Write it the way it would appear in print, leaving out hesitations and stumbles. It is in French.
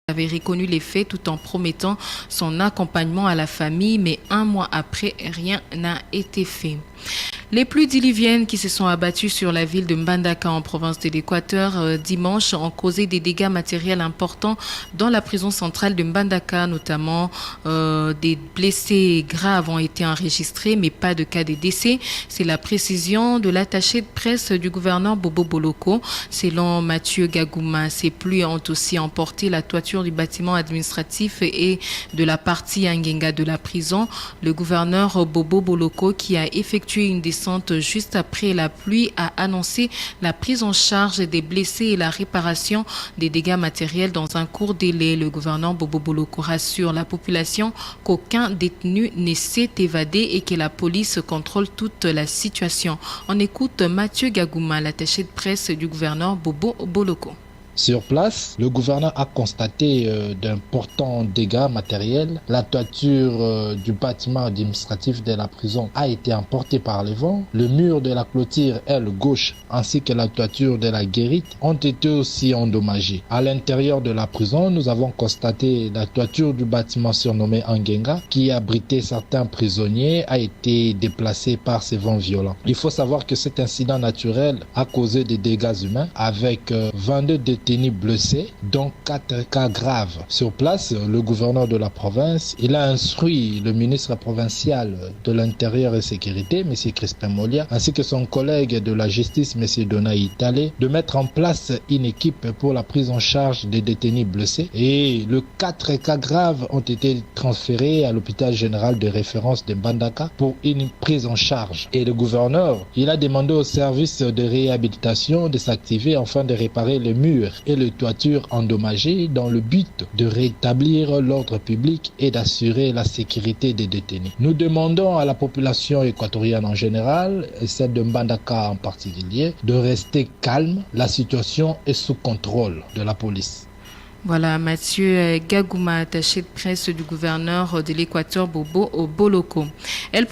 avait reconnu les faits tout en promettant son accompagnement à la famille, mais un mois après, rien n'a été fait. Les pluies diluviennes qui se sont abattues sur la ville de Mbandaka en province de l'Équateur dimanche ont causé des dégâts matériels importants dans la prison centrale de Mbandaka, notamment des blessés graves ont été enregistrés, mais pas de cas de décès. C'est la précision de l'attaché de presse du gouverneur Bobo Boloko. Selon Mathieu Gagouma, ces pluies ont aussi emporté la toiture du bâtiment administratif et de la partie Angenga de la prison. Le gouverneur Bobo Boloko, qui a effectué une descente juste après la pluie, a annoncé la prise en charge des blessés et la réparation des dégâts matériels dans un court délai. Le gouverneur Bobo Boloko rassure la population qu'aucun détenu ne s'est évadé et que la police contrôle toute la situation. On écoute Mathieu Gagouma, l'attaché de presse du gouverneur Bobo Boloko. Sur place, le gouverneur a constaté d'importants dégâts matériels. La toiture du bâtiment administratif de la prison a été emportée par les vents. Le mur de la clôture aile gauche ainsi que la toiture de la guérite ont été aussi endommagés. À l'intérieur de la prison, nous avons constaté la toiture du bâtiment surnommé Angenga qui abritait certains prisonniers a été déplacée par ces vents violents. Il faut savoir que cet incident naturel a causé des dégâts humains avec 22 détenus blessés, dont 4 cas graves. Sur place, le gouverneur de la province, il a instruit le ministre provincial de l'Intérieur et Sécurité, M. Crispin Molia, ainsi que son collègue de la justice, M. Donaï Talé, de mettre en place une équipe pour la prise en charge des détenus blessés. Et les 4 cas graves ont été transférés à l'hôpital général de référence de Mbandaka pour une prise en charge. Et le gouverneur, il a demandé au service de réhabilitation de s'activer afin de réparer les murs et les toitures endommagées dans le but de rétablir l'ordre public et d'assurer la sécurité des détenus. Nous demandons à la population équatorienne en général, et celle de Mbandaka en particulier, de rester calme. La situation est sous contrôle de la police. Voilà, Mathieu Gagouma, attaché de presse du gouverneur de l'Équateur Bobo Boloko. Elle